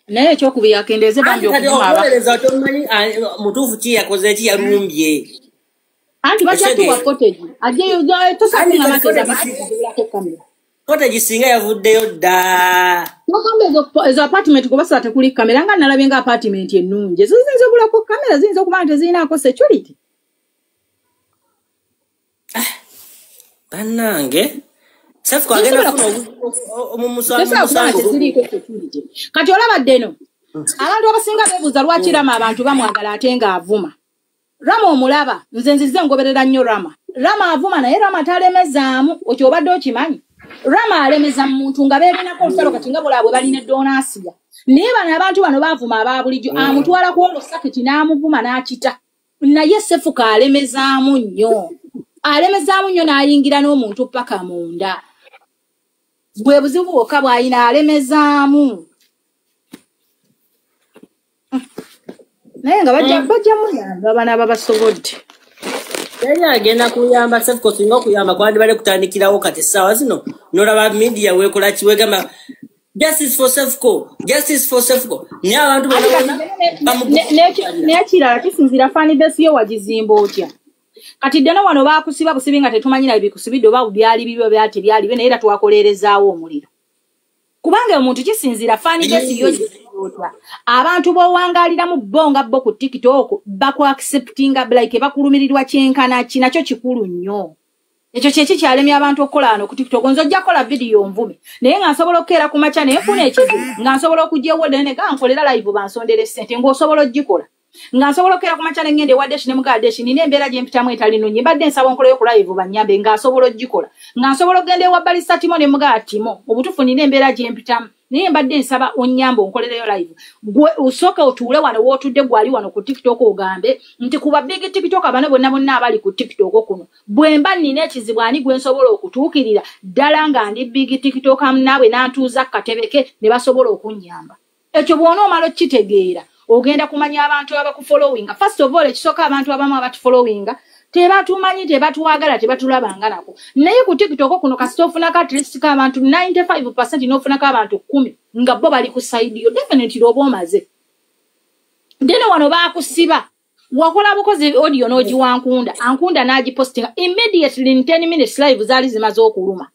naye ekyokubi yakendeze bambi okuvumaokubereza tomanyi mutuufu ki yakoze eki yalumbye anti bakyatuwa cottage ajeyo tosakunga mateza bakizibulako kamera cottage singa yavuddeyo dda nokambe ezo apartment kubasala tekuli kamera nga nalabye nga apartment ennungi ezo ziyinza obulako kamera ziyinza okuba nti tezirinaako security bannange Sefuko agenda kati olabadde eno abantu abasinga beebuuza lwaki Rama abantu bamwagala ate nga avuma Rama omulaba nze nzize ngoberera nnyo Rama avuma naye Rama talemezaamu okyo obadde okimanyi Rama alemeza muntu nga beebinako olutalo kati nga bulaabwe balina eddonaasiya naye bano abantu bano baavuma abaabulijjo amutwala ku olwo saketi n'amuvuma n'akita naye Sefuko alemezaamu nnyo n'ayingira n'omuntu paka munda bwe buzibu bwokka bw'ayina alemezaamu naye nga bajja muyamba abana babasobodde yali agenda kuyamba Sefuko singa okuyamba kwandi bale kutandikirawo kati essaawa zino n'olaba media weekola kiwegamba justice for Sefuko naye abantu nekirala kisinzira fani besi yo wagizimba otya kati ddala wano baakusiba busibi nga tetumanyira bikusibidde oba byali bibyo byati byali naye era twakolerezaawo omuliro kubanga omuntu kisinzira fani besi yo abantu b'owangaalira mu bonga bo ku TikTok bakuacceptinga like bakulumirirwa kyenkana kinakyo kikulu nnyo ekyo kyeki kyalemya abantu okukola wano ku TikTok nzojja kola video nvume naye nga nsobola okukeera ku makya naye nfuna ekizibu nga nsobola okugyewo dene nga nkolera live bansondere ssente ng'osobola ogikola nga nsobola okukeera ku makya ngende ewa Deshi ne muga Deshi nina embeera gye mpitamu etali nnungi mbadde nsaba nkolayo ku live bannyambe nga nsobola ogikola nga nsobola okugenda ewa Balisa Timo ne muga Timo obutuufu nina embeera gye mpitamu naye mbadde nsaba onnyamba onkolereyo live gwe usooka otuule wano wootudde gwali wano ku TikTok ogambe nti kuba big TikTok abane bonna abali ku TikTok kuno bwe mba nina ekizibu ani gwe nsobola okutuukirira ddala nga ndi big TikTok naabwe n'antuuza katebeke ne basobola okunnyamba ekyo bw'onoomala okitegeera ogenda kumanya abantu abakufollowinga first of all ekisooka abantu abamu abatufollowinga tebatumanyi tebatuwagala tebatulabanga nako naye ku TikTok kuno kasita ofunako at least k'abantu 95% n'ofunako abantu 10 nga bo bali ku side yo definitely oba omaze dene wano baakusiba wakola bukozi audio n'ogiwankunda ankunda n'agipostinga immediately in 10 minutes live zaali zimaze okuluma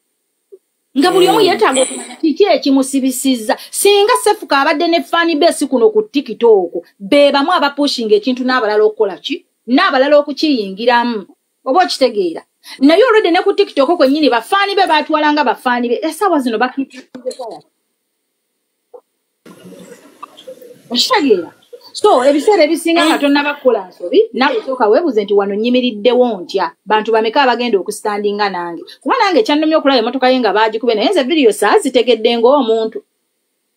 nga buli omu yeetaaga okumanya kiki ekimusibisizza singa Sefuko abadde ne fani base kuno ku TikTok beebamu abapushinga ekintu n'abalala okukola ki n'abalala okukiyingiramu oba okitegeera naye olwedde ne ku TikTok kwennyini bafaani be baatwalanga bafaani be essaawa zino bakitegeera okitegeera so ebiseera ebisinga nga tonnabakola nsobi naawe sooka weebuze nti wano nnyimiriddewo ntya bantu bameka abagenda okusitandinga nange kuba nange ekyannomye okulaba emmotoka ye nga baagikube naye nze vidiyo saazitegedde ng'omuntu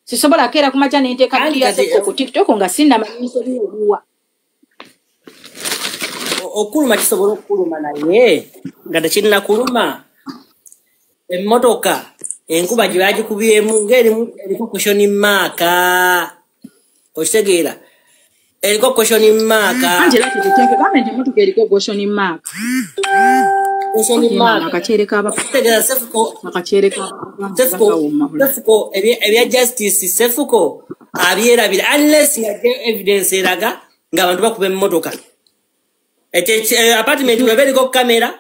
sisobola keera ku makya nenteeka vidiyo ya Sefuko ku TikTok nga sinnamanyi nsobi oluwa okuluma kisobola okukuluma naye nga tekinnakuluma emmotoka enkuba gye bagikubyemu ng'eriko question mark okitegeera eriko question mark Angela kiteke gavumenti emmotoka eriko question mark akakyereka abategera Sefuko ebya justice Sefuko abyerabira unless evidence eraga ng'abantu bakuba emmotoka apartment weberiko kamera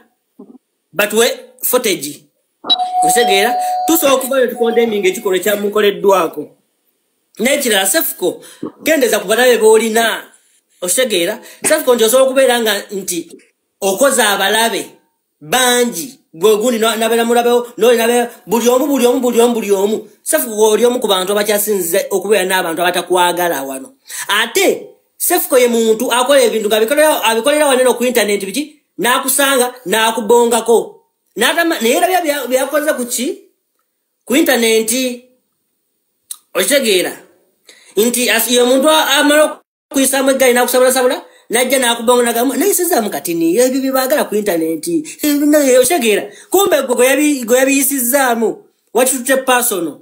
but we footage osegeera tusobola okuvayo tukondeming ekikolwa ekyamukoleddwako n'ekirala Sefuko gendeza ku balabe boolina osegeera Sefuko nti osobola okubeera nga nti okoza abalabe bangi gwe gundi nabeera mulabewo nolinabe buli omu Sefuko oli omu ku bantu abakyasinziza okubeera n'abantu abatakwagala wano ate Sefuko ye muntu akola ebintu abikolera waneno ku internet biki n'akusanga n'akubongako naye era byakoze ku internet okitegeera nti ye muntu amala okuyisaamu eggali n'akusabula najja n'akubonga nagamu nayisizaamu katini ebyo byebaagala ku internet okitegeera kumbe gwe yabiyisizaamu wakitutte personal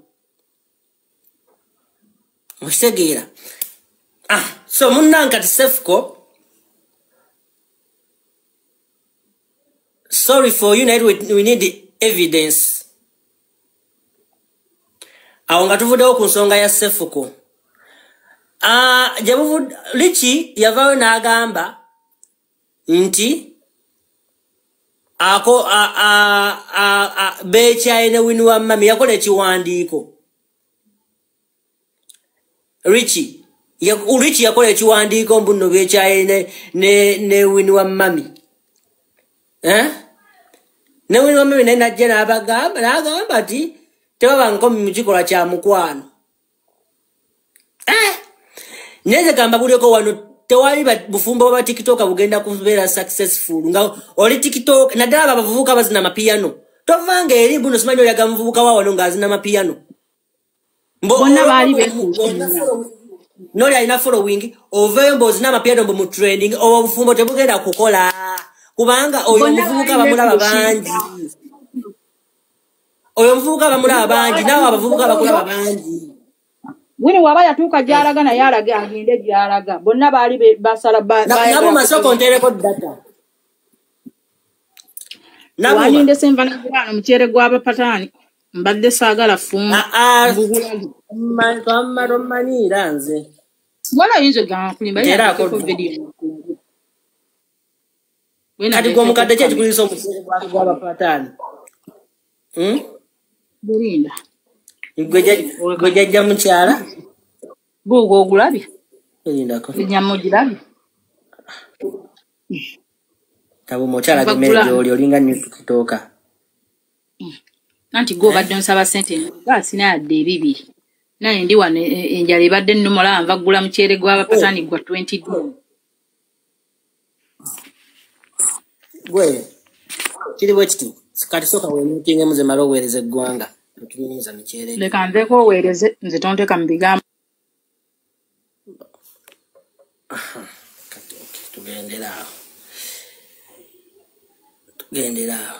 okitegeera so munnanka ti Sefuko sorry for you we need evidence awo nga tuvuddewo ku nsonga ya Sefuko Jabuvu Lichi yavayo n'agamba nti ako bechaine Winnie Wamami yakola ekiwandiiko. Richi yakola ekiwandiiko mbuno bechaine ne Winnie Wamami. Ne Winnie Wamami najja n'agamba ati tebaba nkomi mu kikola kya mukwano. Neze gamba buleko wano tewali bufumbo ba TikTok bugenda kubeera successful nga oli TikTok nadala bavubuka bazina mapiano tovanga eri buno simanyo ya gamuvubuka wa wano ngazina mapiano bonna bali be noli alina following ovembo zina mapiano mu trending oba bufumbo tebugenda kukola kubanga oyo muvubuka bamulaba bangi nawo abavubuka bakulaba bangi. Wini waba yatuuka gy'alaga naye alaga agende gy'alaga bonna baali basala nabo masoko ntereko data waninde senva n'agulano mukyere gw'abapataani mbadde saagala fumba manira nze wala yinzo gakulimba era ko video kati gwo mukadde kye kikulisa omukyere gw'abapataani Belinda Gwejja mukyala Bugo ogulabye Belindako Nyammo girabye Tabo mukyala gemeje olinga ni tukitoka Nanti go badde nsaba sente sina yadde ebibiri naye ndi wano enjala ebadde nnumola nva gula mukyere gw'abapataani gwa 20 gwe kiri bwekiti kati soka wemutinge muze malo weereze eggwanga tunyumiza mikyere leka ndeko weereze nze tonteka mu bigambo tugendera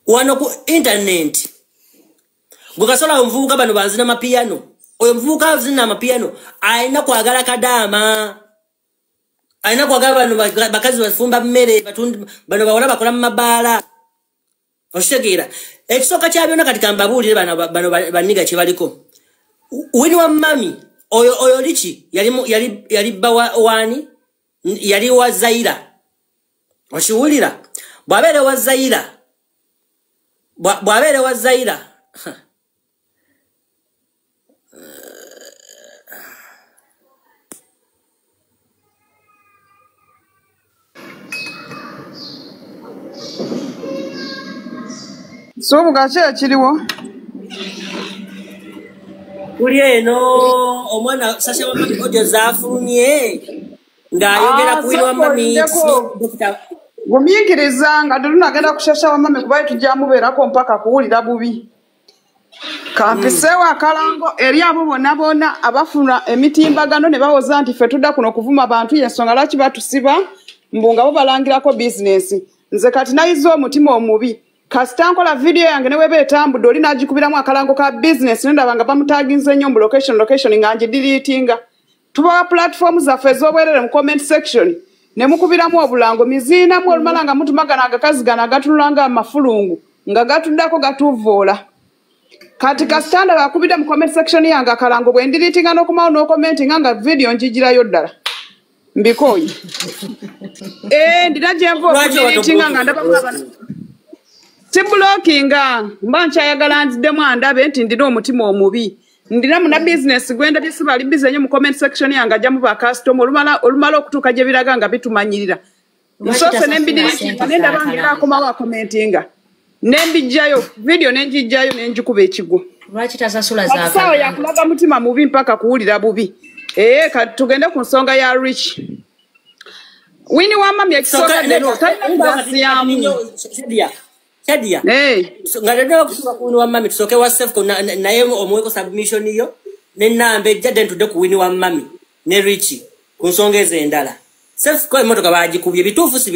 wano ku internet gukasola omuvubuka bano banzina mapiano oyo muvubuka azina mapiano ayina kwagala kadaama ayina kwagala bano bakazi bafumba mmere bano bawala bakola mu mabaala oshitegera ekisoka kya byonna kati kambabuulire bano baniga kye baliko Winnie Wamami oyo Lichi yali bawani yali wa Zaira oshiwulira bw'abeere wa Zaira So mugache kiriwo kuli eno omwana Sasha Wamami ojo zafulumye ng'ayogera ku Winnie Wamami gumyikiriza nga tulunagenda ku Sasha Wamami kuba tujja mubeerako mpaka kuwulira bubi kampiseewo akalango eri abo bonna abafuna emitimbagano ne bawoza nti ffe tudda kuno okuvuma abantu yensonga lwaki batusiba mbunga bo balangirako bizinesi nze kati nayiza omutima omubi kasita nkola video yange ne weba etambudde oli n'agikubiramu akalango ka business nendaba nga bamutaginze nnyo mu location nga ngidiriitinga tubawa platform zaffe ez'obwerere mu comment section ne mukubiramu obulango miziinamu olumala nga mutumagana agakazi gano agatunula nga amafulungu nga gatuddako gatuvoola kati kasita ndaba akubidde mu comment section yange akalango bwe ndiriitinga n'okumawo n'okomentinga nga video njigirayo ddala mbikoyi ndina gye nva okudiriitinga nga ndaba mulabana si blockinga mba nkyayagala nziddemu andabe nti ndina omutima omubi ndina muna business gwenda bisibali bize nnyo mu comment section yange ajja mu ba customer olumala okutuuka gye biraga nga bitumanyirira nsoose n'embidiriitinga nendaba ngera akomawo akomentinga nembijjayo video nenjijjayo nenjikuba ekigo lwaki tasasula zaasawa yakulaga mutima mubi mpaka kuwulira bubi kati tugende ku nsonga ya Rich Winnie Wamami ekisooka ddeko talinamu Shadia ngalendo okusuka ku Winnie Wamami tusoke wa Sefco naye omuweko submission yo nenambe jadde ntudde ku Winnie Wamami ne Rich ku nsonga ez'endala Sefco emotoka bagikubye bituufu si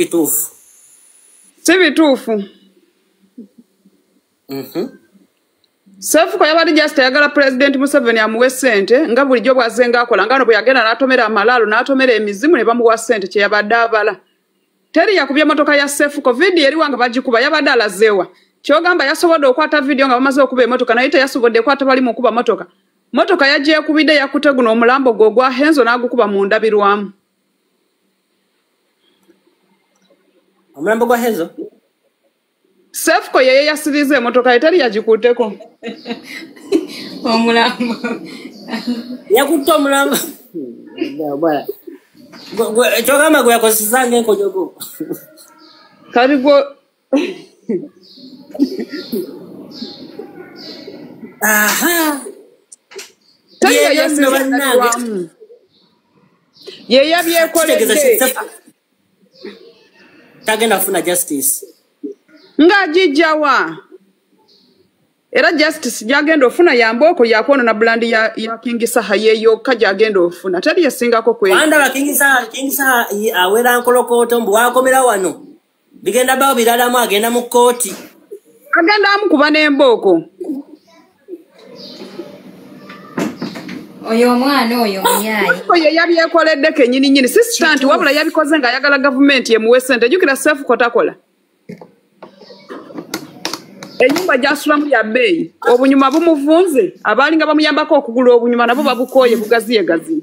bituufu Sefco yabali just yagala President Museveni amuwe ssente nga bulijjo bwazenga akola ngano bwe yagenda n'atomera amalaalo n'atomera emizimu ne bamuwa ssente kye yabadde abala teri yakubye motoka ya Sefco video eri wanga bagikuba yabadde alazeewa kyogamba yasobodde okwata video nga bamaze okuba emotoka naye teyasobodde kwata bali mu kuba motoka motoka yagiye kubide yakuteguna omulambo gwo gwa henzo n'agukuba mu ndabirwamu. Omulambo gwa henzo? Sefko yeye yasirize motoka etali yagikuuteko. Omulambo. Yakutte omulambo. Kyogamba gwe yakozesanga enkonyogo. Kali gwo aha. Ye yabyekoledde. Tagenda kufuna justice. Nga jijjawa. Era justice jagenda ofuna yamboko yakwonona brand ya King Saha yeyo kajagenda ofuna. Tali yasingako kwe. Wanda ba King Saha awera nkolokoto mbu wakomera wano. Bigenda bawo biralamu agenda mu kooti. Agenda amukuba n'emboko. Oyo omwana oyo muyaayi. Oyo yabyekoledde kenyini nyini assistant wabula yabikoze nga ayagala government yemuwe sente jukira self kotakola. Enyumba jasulamu ya bei obunyuma bumuvunze abalinga bamuyambako okugula obunyuma nabo babukoye bugaziye gazi.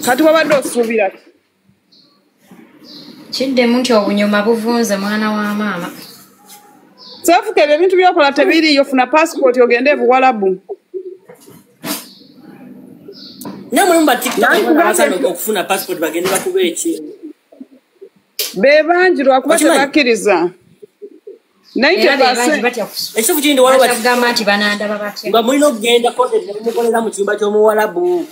Kati wabadde osuubira Kidde muntu obunyuma buvunze mwana wa mama. Self kebe ebintu byokola tebiri yofuna passport ogende buwalabu. Namulumba TikTok basano okufuna passport bagende bakube eki. Bebanjirwa kuba tebakiriza. Ekyo kindi waliwo bagamba nti bananda babatya. Nga mulina okugenda content nemukolera mu kiyumba ky'omuwalabu.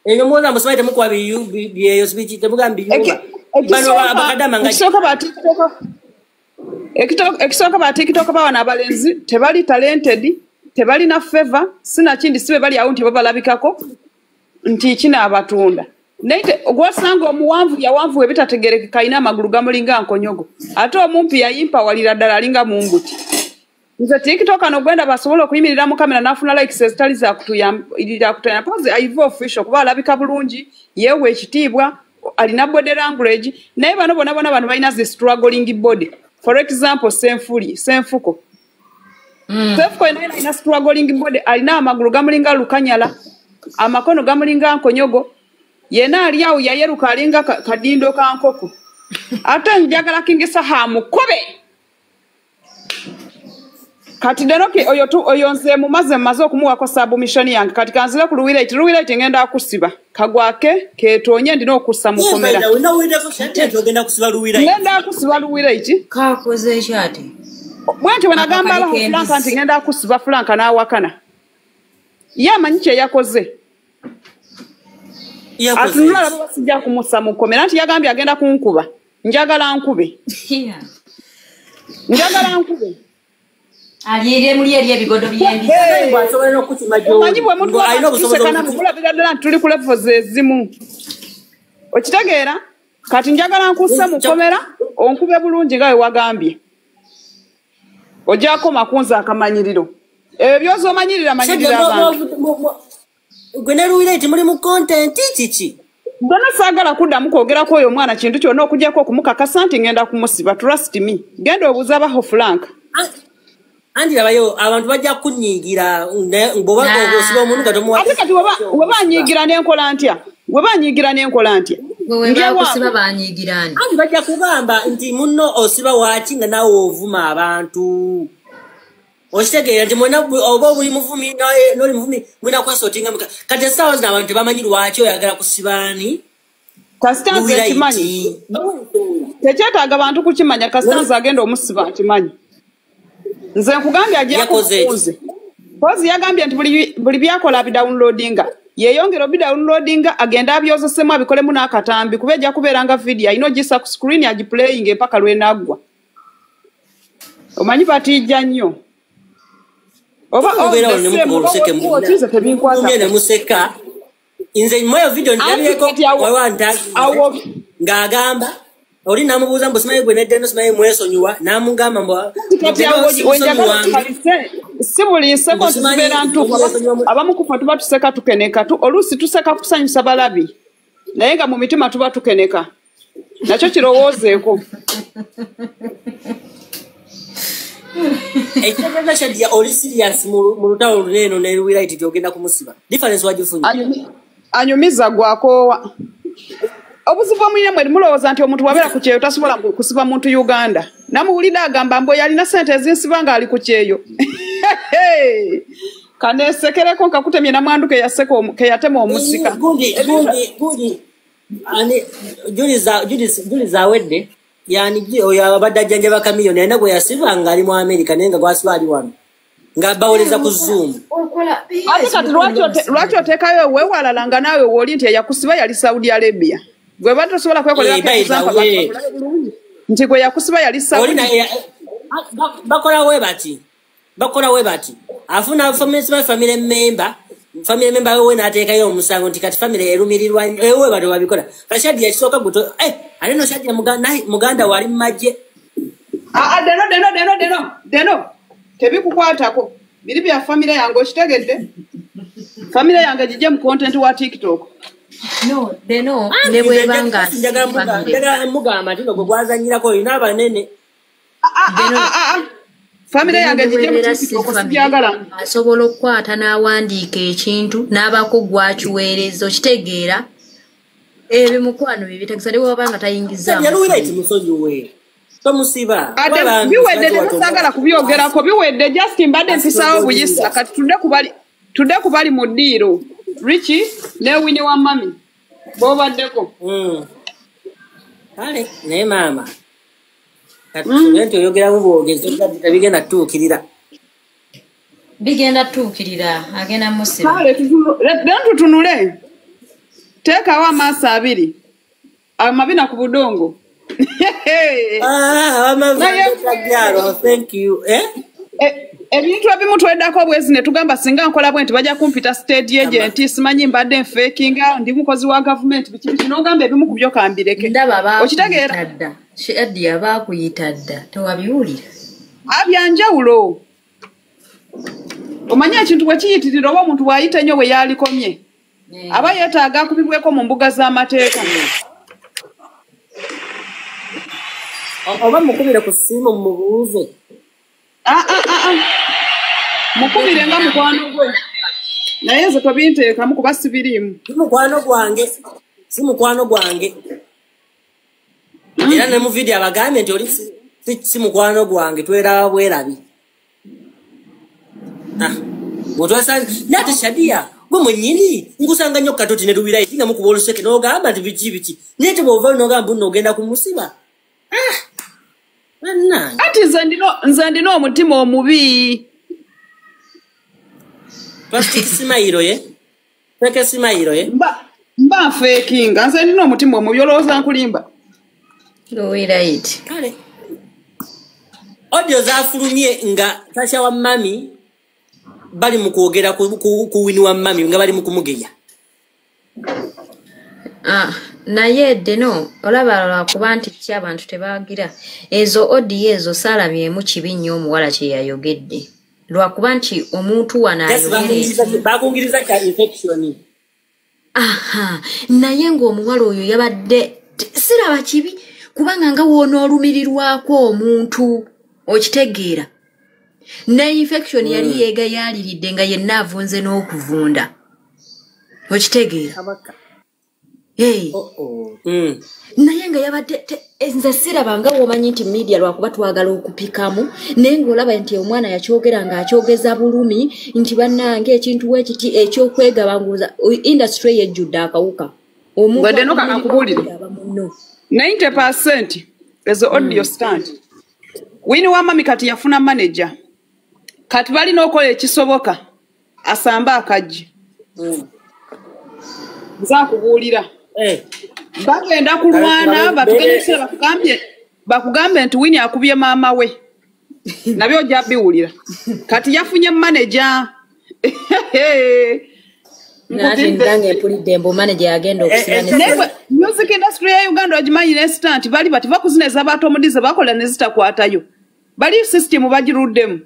Eyo muwoza musomali temukuba byeyo sibiki temugamba biyumba. Bano bakadama nga ekisooka ba TikTok bawana abalenzi tebali talented, tebali na favor, sina kindi sibe bali awo nti babalabikako nti kina abatunda. Naite ogwasanga omuwanvu yawanvu ebitategereke kaina amagulu gamulinga nkonyogo. Ate omumpi yayimpa walira ddala alinga mumbuti. Nze TikTok ano gwenda basobola okuyimirira mu kamera nafuna likes ezitali za kutuyamba pose aivo official kuba alabika bulungi yewe ekitiibwa alina body language naye bano bona bano balina zi struggling body. For example senfuko. Senfuko ina struggling body alina amagulu gamulinga lukanyala amakono gamulinga nkonyogo. Yena aliyawo yayeruka alinga kadindo ka nkoko. Ate njagala King Saha mukobe. Kati denoke oyo nze mumaze okumuwako submission yange kati kanzile ku Luwirate ngenda akusiba. Kagwake ketonye ndina okussa mukomera. Ngenda akusiba Luwirate. Kakoze kyate. Bwenti wanagamba abaho Franka nti ngenda akusiba Franka n'awakana. Yamanyi kye yakoze. Atunula baba sijja kumussa mukomera nti yagambye agenda kunkuba. Njagala nkube. Njagala nkube. Aliyere muri ebigodo by'embi. Omanyi bwe muntu ayisobola mukula bigadala tuli ku levels ezimu. Okitegeera kati njagala nkussa mukomera onkube bulungi nga we wagambye. Ojako makunza akamanyiriro. Ebyozo manyirira manyirira abantu. Gwene Luwirate muri mu content kiki? Dona sagala kuddamu kwogerako oyo omwana kintu kyonna okujjako okumukakasa nti ngenda kumusiba trust me. Genda obuuza abaho Frank. Andi labayo abantu bajja kunyigira mboba osiba omuntu katomuwa. Ate kati webanyigira n'enkola ntya? Webanyigira n'enkola ntya? Wewe bakusiba banyigirani. Andi bajja kugamba nti munno osiba waaki nga nawe ovuma abantu. Oshitegeera nti mwena oba buli muvumi noli muvumi mwena kwasotinga kati sawa zina abantu bamanyi lwaki oyagala kusibaani. Kasitanze kimanyi. Tekyetaaga abantu kukimanya kasitanze agenda omusiba kimanyi. Nze nkugambye agiye kukuze. Pozi yagambye nti buli byakola bidownloadinga. Yeyongera obidownloadinga agenda abyozesemu abikolemu n'akatambi kuba ejja kubeeranga video ino gisa ku screen agiplaying empaka lwenagwa. Omanyi batijja nnyo. Oba obera omuseke mu museka inze moyo video ndabireko wawanta ngagamba oli namubuza mbo simaye gwe nedde no simaye mwesonyuwa namugamba mbo sibuli seko tubera ntuko abamukufa tuba tuseka tukeneka tu olusi tuseka kusanyusa balabi naye nga mu mitima tuba tukeneka nakyo kirowoozeeko Ekitegeeza Shadia oli serious mu lutalo luneno ne Luwiraiti gyogenda kumusiba. Difference wagifunye. Anyumiza gwakoowa. Obuzibu omulina mwe mulowooza nti omuntu wabeera ku kyeyo tasobola kusiba muntu Uganda. Namuwulira agamba mbu yalina ssente ezinsiba ng'ali ku kyeyo. Kaneesekereko nkakutemye namwandu ke yatema omusika. Gundi. Ani Juli zawedde. Yani oyo abadde ajjanjaba kamiliyoni alina gwe yasiba ng'ali mu America naye nga gwasiba ali wano. Nga bawoleza ku Zoom. Ate kati lwaki oteekayo weewalala nga naawe wooli nti eyakusiba yali Saudi Arabia. Gwe batosobola kwekolera nti gwe yakusiba yali Saudi. Bakola we bati. Afuna family member we n'ateekayo omusango nti kati family erumirirwa we bado babikola. Kashadi yakisooka guto alino Shadia muganda wali mmaje. Deno. Tebikukwatako. Biri bya family yange okitegedde. Family yange gijje mu content wa TikTok. No, Deno, ne bwebanga. Ndaga mugamba tino gwe gwazanyirako olina abanene. Family yange gijje mu TikTok sibyagala. Asobola okukwata n'awandiika ekintu n'abako gwakiweereza okitegeera. Ebimukwano bibitegeeza ne bwabanga tayingizaamu. Yaluwiraiti musonyi we. Tomusiba. Biwedde temusagala kubyogerako biwedde just mbadde mpisaawo buyisa kati tudde kubali mu ddiiro. Richie ne Winnie wa mami. Bobaddeko. Kale ne mama. Kati nti oyogeramu bwogezi tabigenda tuukirira. Bigenda tuukirira agenda musiba. Kale tutunule. Teekawo amaaso abiri. Amabina ku budongo. Thank you. Ebintu ebimu tweddako bwezi ne tugamba singa nkola bwe nti bajja kumpita state agent simanyi mbadde nfekinga ndi mukozi wa government biki n'ogamba ebimu ku byo kambireke. Okitegeera Shadia baakuyita dda tewabiwulira. Abyanjawulo. Omanya ekintu bwe kiyitirira oba omuntu bw'ayita nnyo bwe yalikomye. Aba yeetaaga akubibweko mu mbuga z'amateeka. Oba mukubire ku simu mubuuze. Mukubire nga mukwano gwe. Naye nze tobinteekamu kuba sibiriimu. Si mukwano gwange. Era ne mu video abagambe nti oli si mukwano gwange twera bwerabi. Nate Shadia gwe mwennyini ngusanga nnyo katoti ne Luwiraiti nga mukuba oluseke n'ogamba nti biki. Naye tebw'ova n'ogamba n'ogenda kumusiba. Ati nze ndina omutima omubi. Plastic simayiro ye? Feke simayiro ye? Mba fakinga. Nze ndina omutima omubi olowooza nkulimba. Luwiraiti. Kale. Audio zaafulumye nga Tasha wa mami bali mu kwogera ku Winnie wa mami nga bali mu kumugeya. Naye Deno olaba kuba nti ki abantu tebaagira ezo audio ezo saalabyeemu kibi nnyo omuwala kye yayogedde lwakuba nti omuntu wana bakungiriza kya infection. Naye ng'omuwala oyo yabadde siraba kibi kubanga nga woonoolumirirwako omuntu okitegeera ne infection yali yeegayaliridde nga yenna avunze n'okuvunda okitegeera. Naye nga yabadde nze sirabanga w'omanyi nti media lwakuba twagala okupikamu naye ng'olaba nti omwana yakyogera ng'akyogeza bulumi nti bannange ekintu wekiti ekyokwegabanguza industry yejjudde akawuka. Wadde no kakakubulira 90% ezo audio stand. Winnie wa mami kati yafuna manager. Kati balina okola ekisoboka asamba akajji. Nzakubuulira. Bagenda kulwana batugenyesera bakugambe nti Winnie akubye maama we. Nabyo ojja biwulira. Kati yafunye manager. Nati ndange pulidde mbo manager agenda okusira music industry ya Uganda ojimanyi instant bali bativa kuzineza abantu omudize bakola ne zitakwatayo. Bali system bagiruddemu.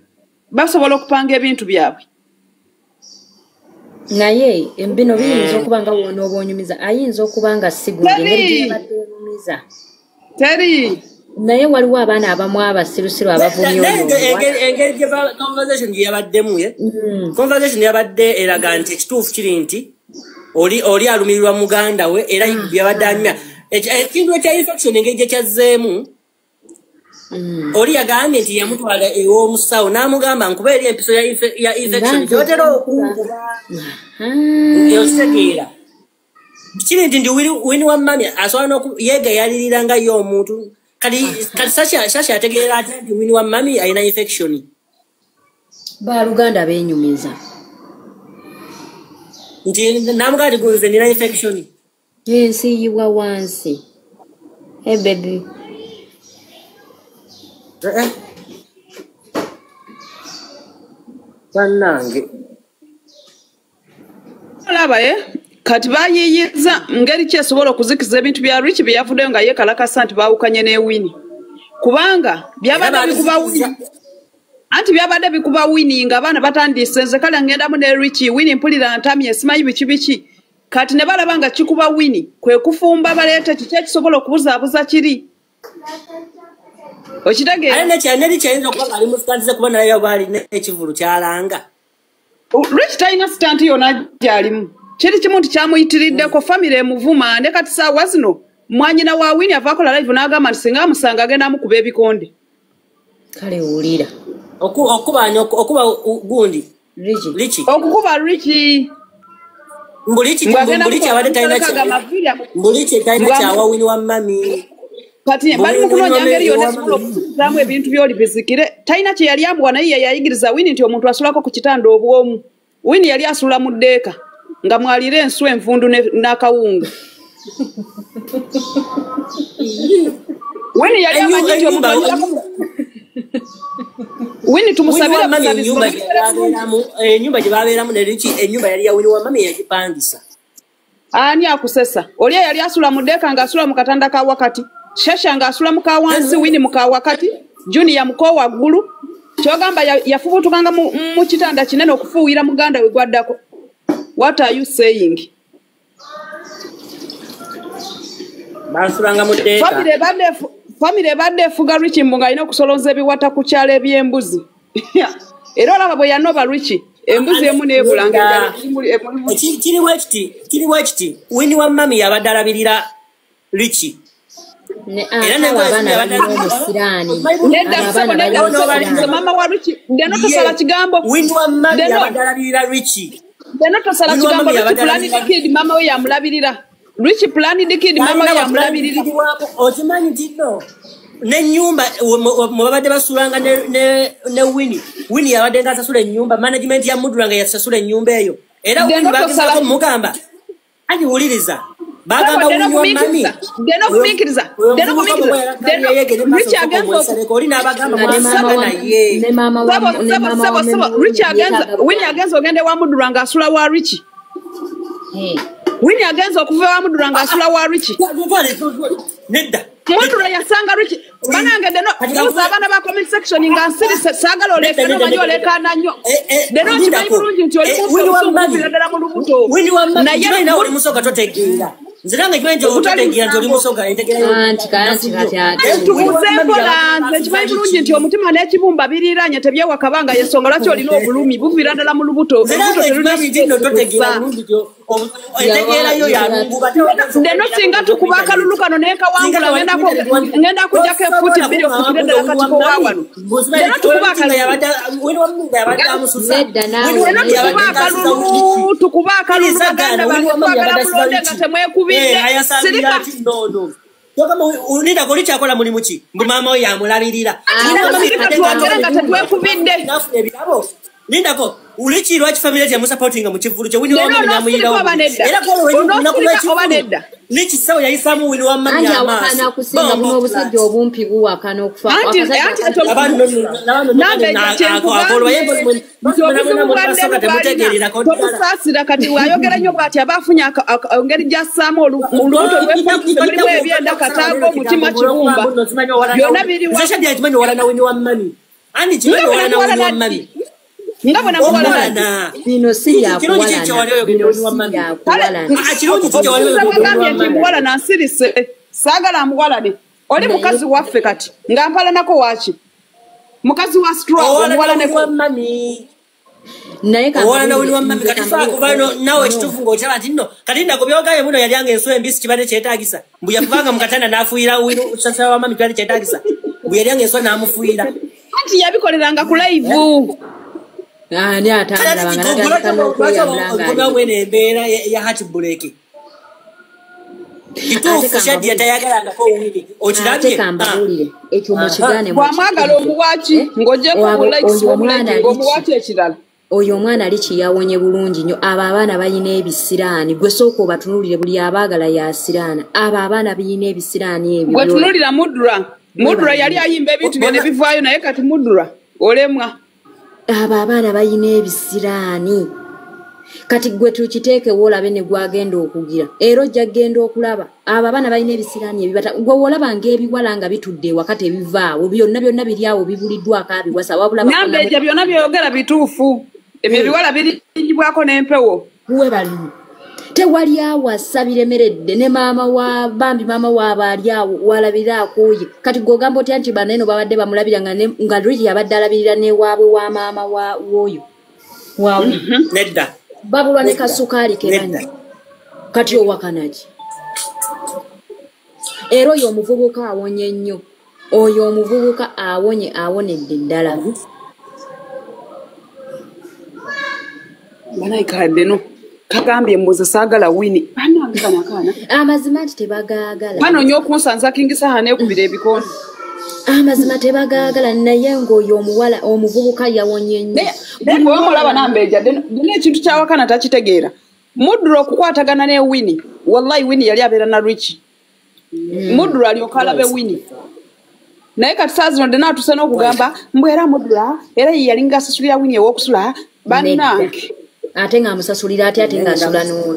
Basobola okupanga ebintu byabwe. Naye embino biyinza okuba nga wonoobonyumiza ayinza okuba nga sigudde ngeri gye badde enyumiza. Teri naye waliwo abaana abamu abasirusiru abavumya engeri gye conversation gye yabaddemu conversation yabadde eraga nti ekituufu kiri nti oli alumirirwa muganda we era yabadde anyumya ekintu ekya infection engeri gye kyazzeemu oli yagambye nti yamutwala ew'omusawo n'amugamba nkuba eri empiso ya infection gyotera okunkuba okitegeera kiri nti ndi wini wa mami asobola yeegayalirira nga ye omuntu kati Sasha ategeera ate nti wini wa mami alina infection baluganda beenyumiza nti namugandi gunze nina infection ensiyiwa wansi baby bannange olaba kati bayiyiza ngeri ki esobola okuzikiza ebintu bya Rich bye yavuddeyo nga ye kalakasa nti baawukanye ne Winnie kubanga byabadde bikuba Winnie anti byabadde bikuba Winnie nga abaana batandise nze kale ngendamu ne Rich Winnie mpulira ntamye simanyi biki kati ne balaba nga kikuba Winnie kwe kufumba baleete kiki ekisobola okubuzaabuza kiri okitegeera ale nekyali kyayinza okuba ali musikantize kuba naye bali n'ekivulu kyalanga Rich talina sitanti yonna gyalimu kiri kimu nti kyamuyitiriddeko famire emuvuma ne kati saawa zino mwanyina wa Winnie avaakola live n'agamba nti singa amusanga agenda amukuba ebikonde kale wulira okuba gundi Rich okukuba Rich Mbulichi abadde talina kyawa Winnie wa mami kati bali mukunoonya ngeri yonna esobola okutuuzamu ebintu by'oli bizikire talina kye yali amuwa naye yayigiriza Winnie nti omuntu asulako ku kitanda obwomu Winnie yali asula mu ddeeka nga mwalira ensu envundu n'akawunga Winnie yali amanyi nti omuntu Winnie tumusabira enyumba gye babeeramu ne Rich ennyumba yali ya Winnie wa mami yagipangisa ani akusesa oli yali asula mu ddeeka ng'asula mu katanda ka wakati Shasha ng'asula mu kawansi Winnie mu kawakati Junior mu kowaggulu kyogamba yafubutukanga mu kitanda kinene okufuuyira muganda we gwaddako. What are you saying? Basulanga mu ddeeka famire badde efuga Rich mbunga alina okusolonza ebiwata ku kyalo eby'embuzi era olaba bwe yanoba Rich embuzi emu n'ebulanga kiri wekiti Winnie wa mami yabadde alabirira Rich mama wa Rich ndeno tosala kigambo Winnie wa mami yabadde alabirira Rich ndeno tosala kigambo plan kid mama we yamulabirira Rich plan kid mama we yamulabirira okimanyi tino n'ennyumba mu babadde basulanga ne Winnie yabadde ng'asasula ennyumba management ya Muduranga yasasula ennyumba eyo era Winnie bagezaako mugamba ani wuliriza bagamba Winnie wa mami deno kumikiriza Rich agenzo oli n'abagamba mwasaga naye Rich agenzo Winnie agenzo ogende wa Muduranga asula wa Rich Winnie agenzo okuva wa Muduranga asula wa Rich nedda Mudura yasanga Rich banange deno kuza abana ba comment section nga nsiri sagala oleka no manyo oleka nanyo deno kimanyi bulungi nti oli mu lubuto naye oli musoga totegeera nziranga kimanyi ototegeera nti oli musoga entegeera tukusempola kimanyi bulungi nti omutima n'ekibumba biriranye tebyewakabanga yensonga lwaki olina obulumi buvira ddala mu lubuto deno singa tukuba akalulu kano nekawangula ngenda kujjako efuti bbiri okufire ddala katiko waawano deno tukuba akalulu baganda bakwagala bulonde nga temwekubidde sirika ulinda kuli kyakola mulimu ki mbu maama we yamulabirira twogere nga tetwekubidde lindako Rich lwaki family ya musupportinga mu kivulu kye Winnie wa mami namuyirawo era oba nedda Rich sawa yayisamu Winnie wa mami amaso akusinga buno obusajja obumpi buwakana okufa tomusasira kati wayogera nnyo bwati abafunye engeri gyasaamu olubuto lwemulimu ebyenda kataago omutima kibumba byonna birikimanyi walana Winnie wa mami andi kimanyi walana Winnie wa mami nga bwe namuwalana bino si yakuwalana nti muwalana nsirise saagala amuwalane oli mukazi waffe kati nga mpalanako waki mukazi wa strong omuwala ne mami naye owana uli wa mami kati fa kubano nawe kitufu ngo kyaba tinno kati ndako byogaye muno yali ange enso embisi kibade kyetagisa mbuya kubanga mukatana nafuira wino sasa wa mami twali kyetagisa mbuya yali ange enso namufuira anti yabikoleranga ku live ani atanda bangana kwa mwene embeera ya heartbreak kitufu Shadia tayagalanga ko wili okirabye kambulire ekyo mukigane kwa mwagala omuwachi ngoje ku like omuwachi ekirala oyo omwana ali kiyawonye bulungi nnyo abo abaana bayina ebisiraani gwe sooka obatunulire buli abaagala yasiraana abo abaana biyina ebisiraani ebyo gwe tunulira mudura yali ayimba ebintu byene bivaayo naye kati mudura olemwa abo abaana bayina ebisiraani kati gwe tukiteeke woolabe ne gwagenda okugira era ojja genda okulaba abo abaana balina ebisiraani ebibata gwe woolaba ng'ebiwala nga bitudde wakati ebivaawo byonna biri awo bibuliddwako abiwasa wabula nambeja byonna byogera bituufu ebyo ebiwala biriyibwako n'empewo we balimu tewali awasa biremeredde ne maama wa bambi maama waabaali awo walabira akuuye kati gw'ogamba otya nti bano eno babadde bamulabira nga Ricky yabadde alabirira newaabwe wa maama w'oyo waawe nedda babulwa ne kasukaali kebanyi kati owakanaki era oyo omuvubuka awonye nnyo oyo omuvubuka awonedde ddala banaikaladde no kagambye mbuze saagala wini bananganakaana amazima nti tebagaagala banoonya okunsanza kingisaha neekubira ebikondo amazima tebagaagala naye ng'oyo omuwala omuvubuka yawonye nnyo bwe mulaba nambeja dena ekintu kyawakana takitegeera mudura okukwatagana ne wini wallahi wini yali abeera na Ricky mudura alyoka alabe wini naye kati saa zino dena atuse n'okugamba mbwera mudura era ye yali ngaasasulira wini ew'okusula bannange ate ng'amusasulira ate ng'asula n'ono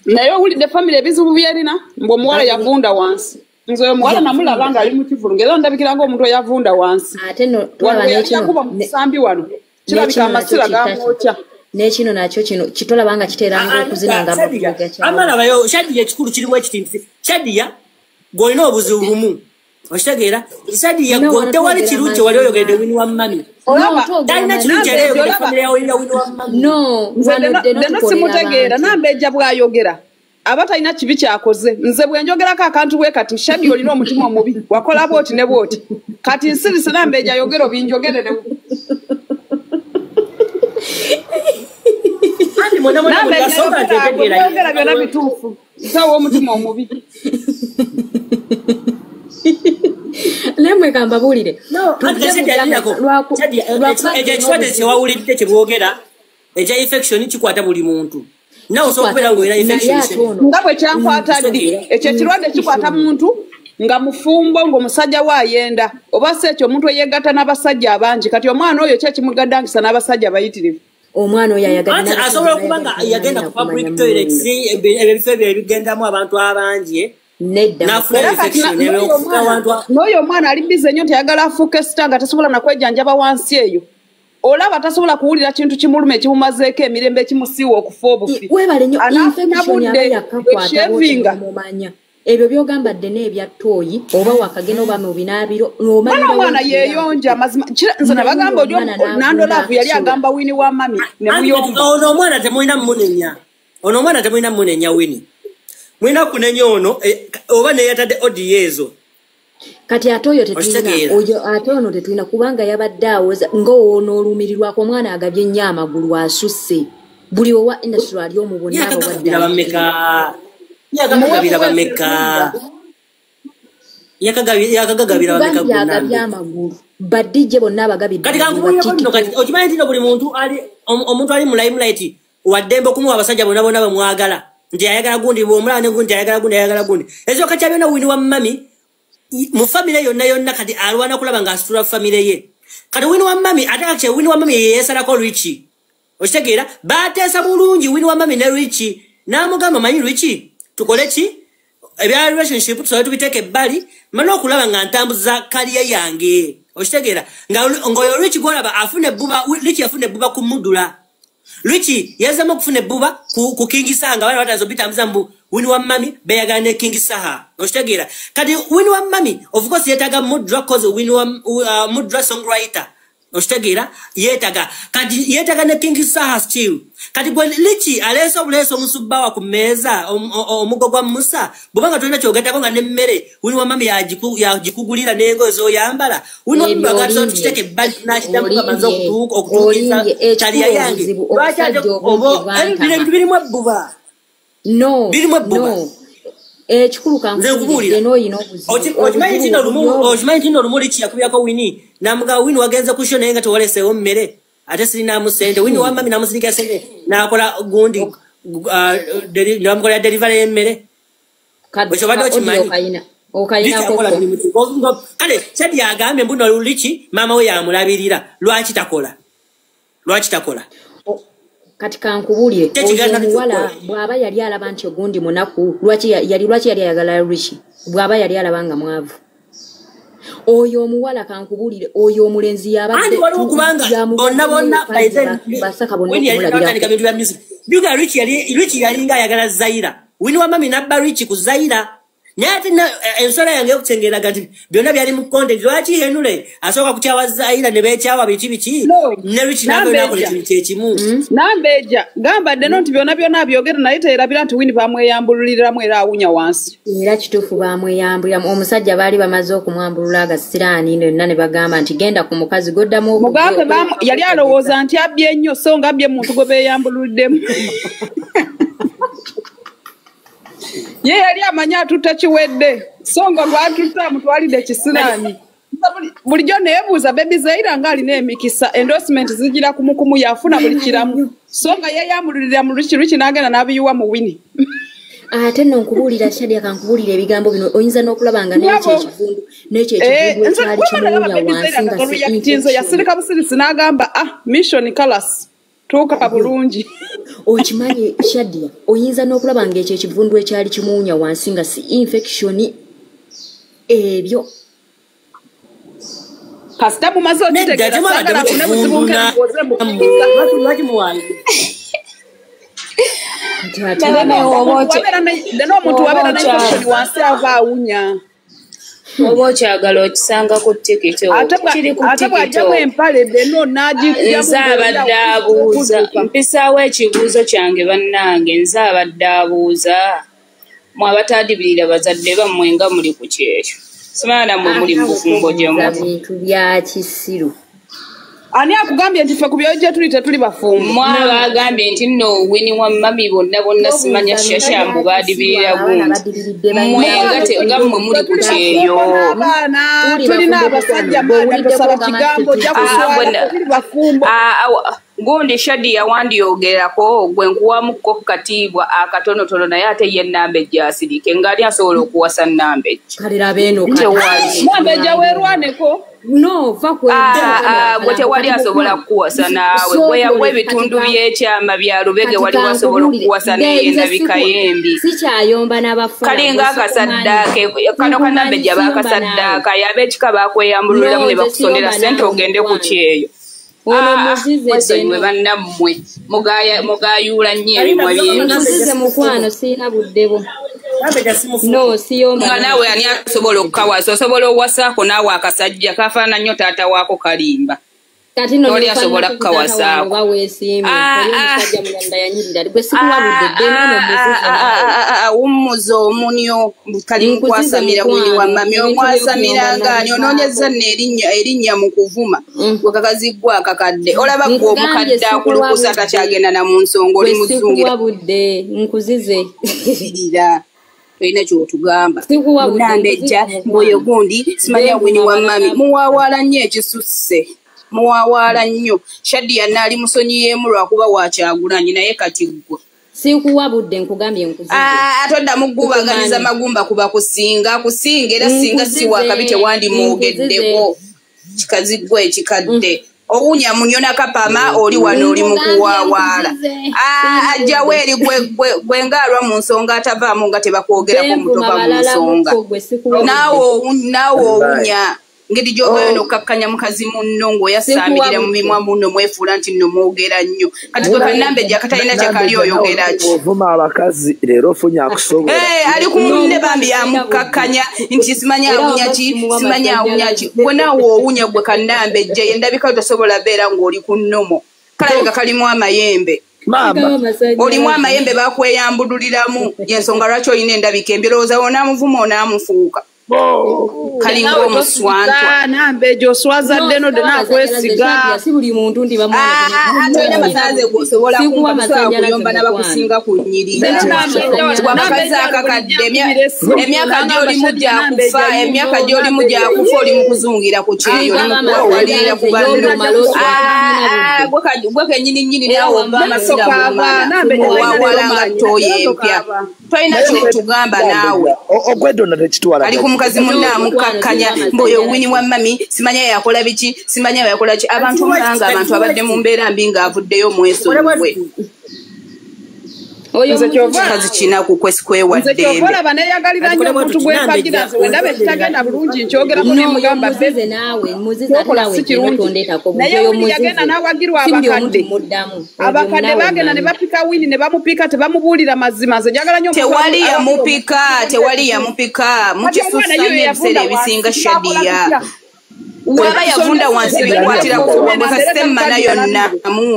naye owulidde famire ebizibu byerina mbwe omuwala yavunda wansi nze oyo muwala namulaba nga ali mu kivulu ng'era ndabikira ng'omuntu eyavunda wansi ate no tulaba yakuba mu musambi wano kirabika amasira gamwokya n'ekino nakyo kino kitolaba nga kiteeranga okuzina nga amalabayo Shadia ekikulu kirimu ekitinti Shadia gw'olina obuzibu bumu okitegeera Shadia gwe tewali kirungi wali oyogedde wini wa mami talina kirungi era oyogedde famire yawe ya wini wa mami dena simutegeera nambeja bw'ayogera aba talina kibi kyakoze nze bwe njogerako akantu bwe kati Shadia olina omutima omubi wakola bwoti ne bwoti kati nsirise nambeja ayogera obinjogerere nambeja byonna bituufu nsawo omutima omubi nemwe kambabuulire ekiswadde kyewawulidde kyebwogera ekya infection kikwata buli muntu nawe osobola okubeera ng'olina infection nga bwe kyankwata ddi ekyo ekirwadde kikwata muntu nga mufumbo ng'omusajja waayenda oba si ekyo omuntu eyeegatta n'abasajja abangi kati omwana oyo kyekimugaddangisa n'abasajja bayitirivu omwana oyo asobola okuba nga yagenda ku public toilets ebifo ebyo ebigendamu abantu abangi n'oyo omwana ali bize nnyo ntiyagala afuuka esita nga tasobola nakwejanjaba wansi eyo olaba tasobola kuwulira kintu kimuluma ekimumazeeko emirembe ekimusiiwa okufa obufi webale nnyo infection yaba yakakwata bomumanya ebyo byogambadde n'ebyatooyi oba wakagena oba mu binaabiro mwana omwana yeeyonja mazima nze nabagamba ojo nandolaavu yali agamba wini wa mami nemuyonja ono omwana temulina munenya wini mulina kunenya ono oba neyatadde odiyo ezo kati ate oyo tetulina kubanga yabadde awoza ng'owonoolumirirwako omwana agabye nnyo amagulu asusse buli owa industry ali omubona yakagagabira bameka yakagagabira amagulu badijje bonna abagabidde okimanyi nti buli omuntu ali mu limelight waddembe okumuwa abasajja bonna bonna bamwagala nti ayagala gundi bwomulaba ne gundi ayagala gundi ekyoka kya byonna wini wa mami mu famire yonna kati alwana kulaba ng'asitula famire ye kati wini wa mami ate kati wini wa mami yeyesalako Ricky okitegeera baateesa bulungi wini wa mami ne Ricky n'amugamba manyi Ricky tukole ki ebya relationship tusobola tubiteeka ebbali mana okulaba nga ntambuza kaliya yange okitegeera ng'oyo Ricky gwolaba Ricky afuna ebbuba ku mudula Luchi yazama kufune buba ku King Saha nga wale watazopita mzambu Winnie wa Mami beyaga ne King Saha oshtegera kati Winnie wa Mami of course yetaga Mudra cause Winnie wa Mudra songwriter oshtegera yetaga kati yetaga ne King Saha still kati gwe Lichi aleso buleso musubawa ku meza omugogwa Musa bubanga tulina kyogatako nga nemmere Winnie wa Mami yajikugulira nengo zo yambala Winnie wa Mami bagaso tuteke bad national kamazo okutukiza chali yange lwachaje obo ebiri mu buba no biri mu buba chikulu kankubulire no yino ochimanyi tino lumu Lichi yakubiyako Winnie namuga Winnie wagenza kushona yenga towalesewo mmere ate sirina musente Winnie wa Mami namusindika sente nakola gundi namukola delivery emmere kaddo okayina kale Shadi agambe mbuno Lichi mama we yamulabirira lwaki takola kati kankubulire omuwala bwaba yali alaba nti ogundi munaku lwaki yali ayagala Lichi bwaba yali alabanga mwavu oyo omuwala kankubulire oyo omulenzi yabadde bonna basaka bonna Byuga Lichi yalinga ayagala Zaira Winnie wa Mami nabba Lichi ku Zaira nyati na ensora yange okutengera gati byonna byali mu context lwaki henule asoka kuchawa Zaira ne bechawa bichi ne Lichi nabo nakola ekimu nambeja gamba deno nti byonna byogera naye terabira nti Winnie bamweyambulira mwera awunya wansi era kituufu bamweyambulira omusajja baali bamaze okumwambulula agasiraani ne bagamba nti genda ku mukazi goddamu mugambe yali alowooza nti abbye nnyo so nga abbye muntu gwe beeyambuluddemu ye yali amanya atutta kiwedde so nga lwatutta mutwalidde kisiraani bulijjo neebuuza Baby Zaira nga alina emikisa endorsement zigira kumukumu yafuna buli kiramu so nga yeyambulirira mu Lichi n'agenda n'abiyuwa mu Winnie ate nno nkubulira Shadia kankubulira ebigambo bino oyinza n'okulaba nga n'ekyo ekigundu ekyali kimuwunya wansi nga si yasirika busirisi n'agamba mission colors tuuka bulungi okimanyi Shadia oyinza n'okulaba nga ekyo ekivundu ekyali kimuwunya wansi nga si infection ebyo kasita mumaze okitegera sagala kunebuzibunkera mukoze mukiza deno omuntu wabeera n'infection wansi ava awunya oba okyagala okisanga ku tikiti kiri ku ate bw'ajjamu empale deno nze abadde abuuza mpisaawo ekibuuzo kyange bannange nze abadde abuuza mwe abatadibirira bazadde bammwe nga muli ku kyekyo simanyi nammwe muli mu bufumbo bintu bya kisiru ani akugambye nti ffe ku byojje tuli tetuli bafumbo mwe bagambye nti nno Winnie wa Mami bonna simanya shashambu badibirira gundi nga mmwe muli ku kyeyo tulina abasajja maana tosaba kigambo jakuswala tuli bafumbo gundi Shadi yawandyogerako gwe nkuwamukko katiibwa akatonotono naye ate ye Nambejja asirike ngaali asobola okuwasa Nambejja kalira beeno Nambejja weerwaneko no gwe tewali asobola kukuwasa naawe gwe yawa ebitundu by'ekyama bya Lubege wali wasobola okukuwasa naye Nabikayembi sikyayomba n'abafana kalinga akasaddaake kano ka Nambejja baakasaddaaka yab'ekika bakweyambululamu ne bakusondera ssente ogende ku kyeyo muzize bannammwe mugayuula nnyo ebimwa muzize mukwano siina buddebo no siyomba nga naawe ani asobola okukawasa osobola owasaako naawe akasajja kafaana nnyo taata waako Kalimba kati noli asobola kukawasaako wummuza omunyo kalimukwasamira Winnie wa Mami omwasamira ngaani onoonyeza nno erinnya mu kuvuma gwe kakaziggwa akakadde olaba gwe omukadde akulukusa takyagenda na mu nsonga oli muzungira nkuzize tolina kyotugamba Nambejja mboyo gundi simanya Winnie wa Mami muwaawaala nnyo ekisusse muwaawaala nnyo Shadia naali musonyiyeemu lwakuba wakyagulanyi naye kati ggwe sinkuwa budde nkugambye nkuzize atoddamu gubaganiza magumba kuba kusinga era singa si wakabi tewandimwogeddeko kikaziggwa ekikadde owunya munyona kapama oli wano oli mu kuwaawaala ajjawo eri gwe ngaalwa mu nsonga atavaamu nga tebakwogerako mutoba mu nsonga naawe owunya ngeri gy'ovayo n'okkakkanya mukazi munno ng'oyasaamira mu mimwa munno mwefuula nti nno mwogera nnyo kati gwe Kanambeje akatalina kyakali oyogera ki ovuma abakazi leero ofunye akusobola ali ku munne bambi yamukkakkanya nti simanya awunya ki gwe naawe owunya gwe Kanambeje endabika tosobola beera ng'oli ku nnomo kalabika kalimu amayembe olimu amayembe bakweyambululiramu yensonga lwaki olina endabika embi lowooza wonaamuvuma onaamufuuka kalinga omuswantwa Nambeje oswaza deno denakwesiga si buli muntu ndi tolina masanze gwosobola kuyomba n'abakusinga ku nnyirira wabakazi akakadde emyaka gy'olimu gyakufa emyaka gy'olimu gyakufa oli mu kuzungira ku kyeyo oli mu kuwalirira ku banno gwe kenyininyini nawe ova amasira wawala nga toyo empya tolina kyotugamba naawe ogwedona tekitwala ali ku mukazi munna amukkakkanya mboyo wini wa mami simanya yakola biki simanya yakola ki abantu mulanga abantu abadde mu mbeera mbi ng'avuddeyo mwesonyiwe kazi kinaku kwesikwewadde olaba neyagalira nnyo omuntu gw'empagira nze wendabe kitagenda bulungi nkyogerako nemugamba naye wini yagenda n'awagirwa abakadde bagenda ne bapika wini ne bamupika tebamubuulira mazima nze njagala nnyo tewali yamupika mukisuusanya ebiseera ebisinga Shadiya waba yavunda wansi bikwatira kasitemmana yonna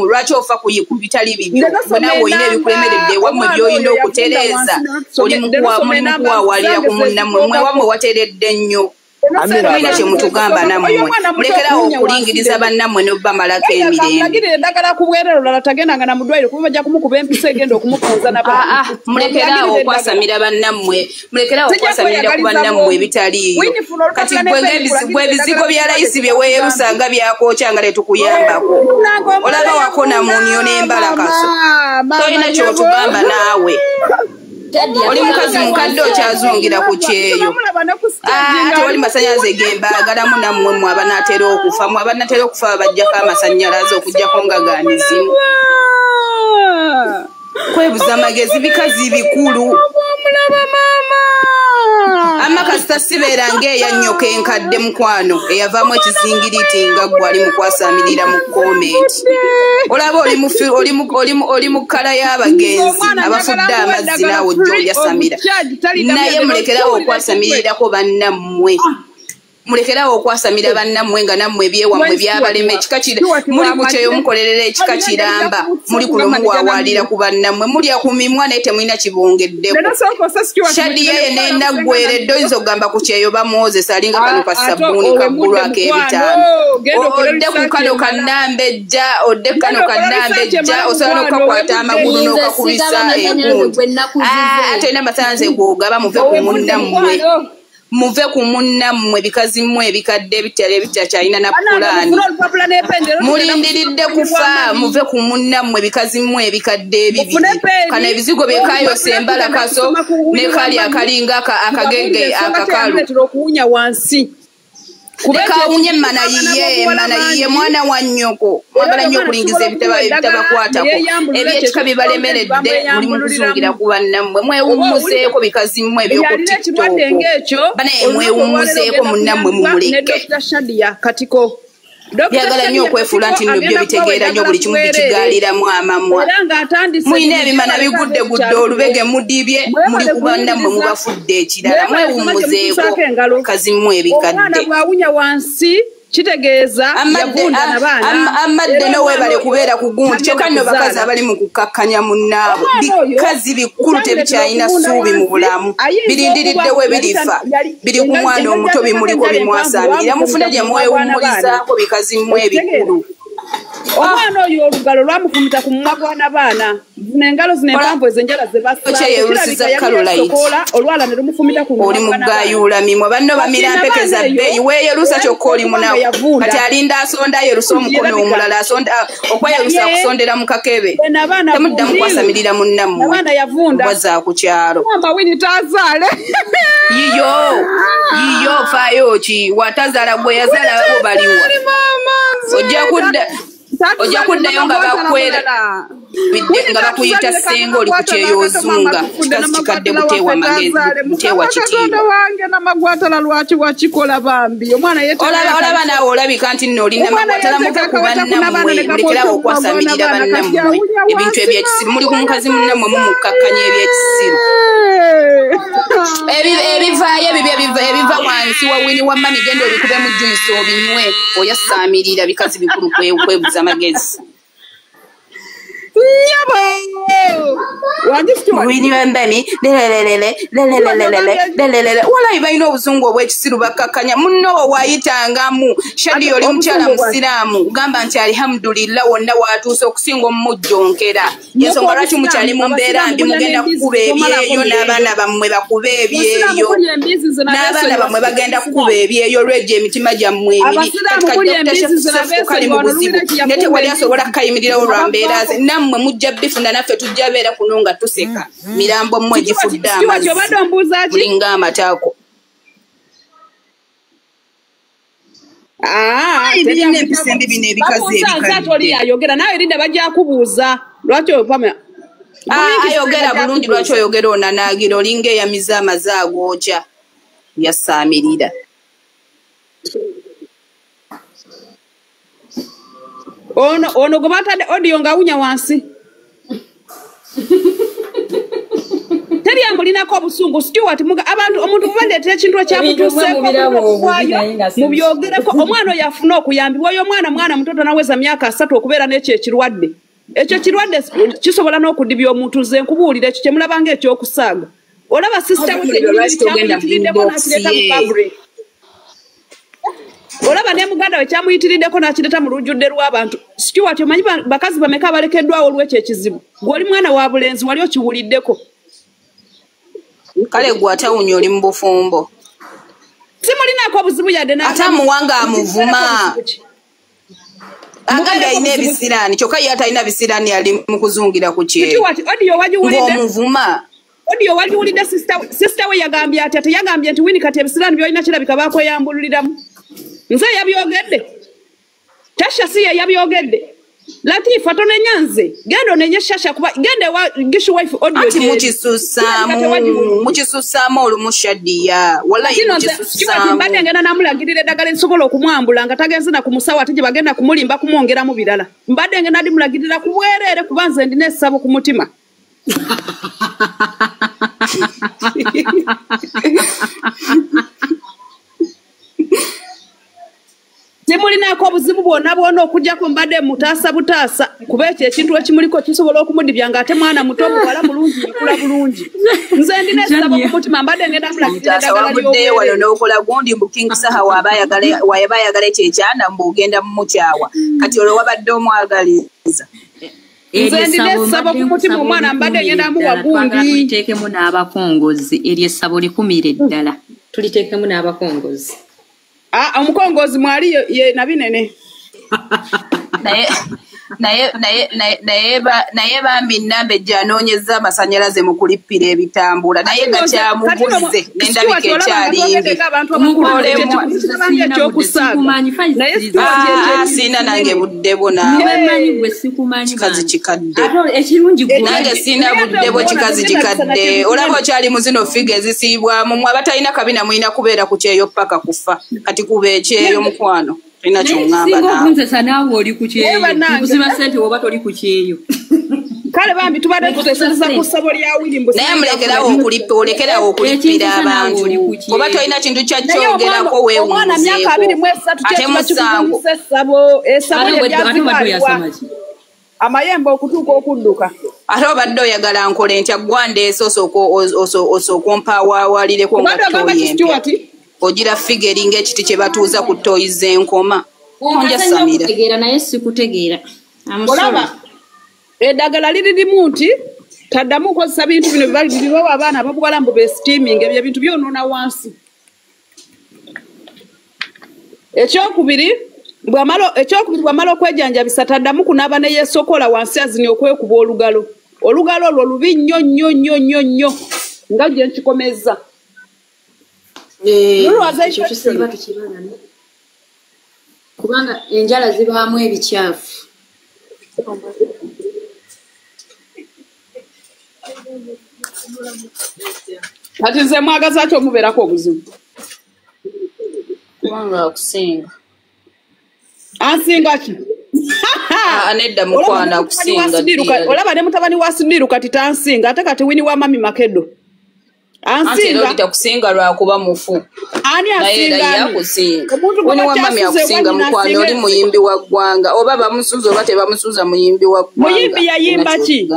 lwaki ofa ku bitali bibyo naawe olina ebikulemeredde wammwe by'olina okutereeza oli mukuwawalira ku munnammwe mwe wammwe wateredde nnyo tulina kyemutugamba nammwe mulekerawo okulingiriza bannammwe n'obbamalako emirembe eddagala ku bwerero lala tagendanga na mudwaliro kuba bajja kumukuba empisa egenda okumupuuza mulekerawo okwasamira bannammwe mulekerawo okwasamirira ku bannammwe ebitaliiyo kati gwe ebizigo bya layisi bye weerusanga byakookya nga tetukuyambako olaba wakona munyo n'embalakaso tolina kyotugamba naawe oli mukazi mukadde okyazungira ku kyeyo tewali masannyalaze gembaagalamu nammwe mwe abanaatera okufa bajjako amasannyalaze okugjako nga ganizimu kwebuza magezi bikazi bikulu amakasita sibeera ng'eyanyoka enkadde mukwano eyavaamu ekizingiriti nga gwe ali mu kwasamirira mu komenti olaba oli mu kkala y'abagenzi abafudde amazzi naawe ojja olyasamira naye mulekerawo okwasamirirako bannammwe mulekerawo okwasamira bannammwe nga nammwe ebyewammwe byabalema muli ku kyeyo mukolerera ekika kiramba muli ku lumuwaawalira ku bannammwe mulya ku mimwa naye temulina kibongeddeko Shadiya ye nenaggweredde oyinza okugamba ku kyeyo bamwozesa alinga kano ka sabbuuni kaggulu ak'ebitaano odde ku kano Kanambejja osobola n'okukakwata amagulu n'okakubisa enkundi atolina masanze gwogaba muve ku munnammwe bikazi mmwe ebikadde ebitakyalina na pulaani mulindiridde kufa muve ku munnammwe bikazi mmwe ebikadde ebibiri kana ebizigo byekayosa embalakaso ne kali akalinga akagege akakalu lekawunye mmana yiye mwana wa nnyoko mwagala nnyo okulingiza ebitabakwatako ebyekika bibalemeredde muli mu kuzungira ku bannammwe mwewummuzeeko bikazi mmwe eby'oku tiktok banaye mwewummuzeeko munnammwe mumuleke byagala nnyo okwefuula nti nno byo bitegeera nnyo buli kimu bikigaaliramu amamwa mulina ebimana bigudde olubege mudibye muli ku bannammwe mubafudde ekirala mwewummuzeeko bikazi mmwe ebikadde kitegeeza yavunda nabaana amadde nowebale kubeera ku gundi kyokka nno bakazi abali mu kukkakkanya munnaabwe bikazi bikulu tebikyalina ssuubi mu bulamu birindiridde we birifa biri ku mwana omuto bimuliko bimwasamirira mufune gye mwewummulizaako bikazi mmwe ebikulu omwana oyo olugalo lwamufumita ku mumwa gw'anabaana engalo zino empanvu ezenjala olwala ne lumufumita ku oli mugayuula mimwe banno bamira mpekeza bbeeyi weeyerusa kyokka oli munawe kati alinda asonda ayerusa omukono omulala okweyerusa akusondera mu kakebe temuddamu kwasamirira munnammwe obwaza ku kyalo yiyo faayo ki watazaala gwe yazaala bo baliwa ojja kudda ojja kuddayo nga bakwera nga bakuyita ssenga oli ku kyeyozunga kikazi kikadde buteewa magezi buteewa kitiibwa wange namagwatala lwaki wakikola bambi omwana olaba naawe olabika nti nno olina magwatala muve ku bannammwe mulekerawo okwasamirira bannammwe ebintu ebyekisiru muli ku mukazi munnammwe mumukkakkanya ebyekisiru ebivaayo ebibyo ebiva wansi wa wini wa mami genda obikube mu juyisi obinywe oyasaamirira bikazi bikulu kwebuza magezi wini wa mami walayi balina obuzungu obwekisiru bakkakkanya munno waayitangamu shadi oli mukyala musiraamu gamba nti alhamdulillah wonna watuuse okusinga omumujjonkera yensonga lwaki mukyali mu mbeera mbi mugenda kukuba ebyeyo n'abaana bammwe bakuba ebyeyo n'abaana bammwe bagenda kukuba ebyeyo lwejjo emitima gyammwe emiri mu buzibu ne tewali asobola kukayimirirawo lwa mbeera ze nammwe mujja bifunda naffe tujja beera kuno nga tuseka mirambo mmwe gifudde amazzi mulinga amataako terina empisa embi bino ebikazi ebikayogera nawe erinda bajja kubuuza lwaki ayogera bulungi lwaki oyogera onanaagira olinga eyamiza amaze agookya yasaamirira ono gwe batadde odiyo ng'awunya wansi teri amulinako obusungu Stewart abantu omuntu bubaleetera ekintu ekyamutuuseeko mubyogereko omwana oyo afuna okuyambibwa oyo omwana mutoto naweza myaka 3 okubeera n'ekyo ekirwadde ekyo kirwadde kisobola n'okudibya omuntu nze nkubuulira ekyo kyemulabanga ekyokusaaga olaba sisita wekyamuyitiriddeko n'akireeta mu fabric olaba ne muganda we kyamuyitiriddeko n'akireeta mu lujjudde lw'abantu Stewart omanyi bakazi bameka abalekeddwawo olw'ekyo ekizibu gw'oli mwana wa bulenzi wali okiwuliddeko kale gwe atawunya oli mu bufumbo simulinako obuzibu yadde ate amuwanga amuvuma agambye alina ebisiraani kyokka ye atalina bisiraani ali mu kuzungira ku kyeyo ng'omuvuma odiyo waliwulidde sisita we yagambye ati ate yagambye nti wini kati ebisiraani byolina kirabika bakweyambululiramu nze yabyogedde tasha si ye yabyogedde Latifa tonenyanze gendo nenye shasha kuba gende wa gishu wife audio ati muchisusamu olumushadiya wallahi muchisusamu mbadde ngena namulagirire dagala nsobola okumwambula nga tagenze na kumusawa ati bagenda kumulimba kumwongera mu birala mbadde ngena ndi mulagirira kubwerere kubanze ndine essabo ku mutima Simulinako obuzibu bwonna bwonna okujjako mbadde mutaasa butaasa kuba ekyo ekintu ekimuliko kisobola okumudibya ng'ate mwana muto muwala mulungi yakula bulungi nze ndina essabo ku mutima mbadde ngenda mulagirira eddagala ly'obudde wano n'okola gundi mbu King Saha waba ayagala ekyo ekyanda mbu ogenda mumukyawa kati olwo wabadde omwagaliza nze ndina essabo ku mutima omwana mbadde ngenda muwa gundi tuliteekemu n'abakongozi eryo essabo likumire ddala tuliteekemu n'abakongozi omukongozi mwali ye nabinene naye bambi nnambe gyanoonyeza amasanyalaze mu kulippira ebitambula naye nga kyamubuze n'endabika ekyalimbi siina nange budde bwo kikazi kikadde nange siina budde bwo kikazi kikadde olaba okyali mu zino figa ezisiibwamu mwe abatalina kabina mulina kubeera ku kyeyo paka kufa kati kuba ekyeyo mukwano Rina chungamba na. Singo kunze naawe oli ku kyeyo. Kusima sente woba toli ku kyeyo. Kale bambi tubadde tuteseza ku ssabo lya William. Naye mulekerawo okulippira abantu. Oba tolina kintu kyakyogerako weewuuzeeko. Ate musango. Amayembe okutuuka okudduka. Ate obadde oyagala nkole ntya gwandeese osooka ompawawalireko nga toyembe. Ogira figure ng'ekiti kye batuuza ku toyi z'enkoma. Onja Samira. Kutegeera naye sikutegeera. Olaba eddagala lirimu nti taddamu kozesa bintu bino bibawa abaana ababuwala mbu beesteaming ebyo bintu byonoona wansi. Ekyokubiri bw'amala okwejanjabisa taddamu kunaaba ne yeesokola wansi azini okwekuba olugalo. Olugalo olwo lubi nnyo nga gye nkikomezza. Kubanga enjala zibaamu ebikyafu. Kati nze mwagaza ki omubeerako obuzibu? Kubanga akusinga. Ansinga ki? Nedda mukwana akusinga. Olaba ne mutabani wa Sidiru kati tansinga ate kati wini wa Mami Makedo. Ansinga bitakusinga lwakuba mufu. Ani asinga? Naye yakusinga. Wini wa Mami akusinga mukwano oli muyimbi wa ggwanga oba bamusuza oba tebamusuza muyimbi wa ggwanga. Muyimbi yayimba ki?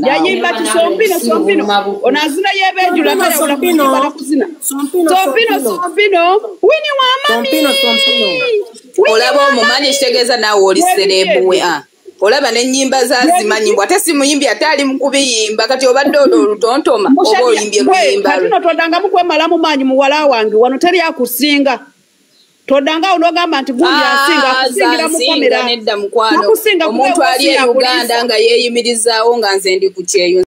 Yayimba ki Sompino? Onazina yebejula kale olakuzina kuzina. Sompino. Wini wa Mami. Olaba omumanyi kitegeeza naawe oli serebuwe. Olaba n'ennyimba zazimanyimbwa ate si muyimbi ate ali mu kubiyimba kati obadde olutontoma oba oyimbye luyimba kati no toddangamu kwemalamu maanyi muwala wange wano teri akusinga todanga onogamba nti gundi asinga akusingira mu kamera nedda mukwano omuntu ali e Uganda nga yeeyimirizaawo nga nze ndi ku kyeyo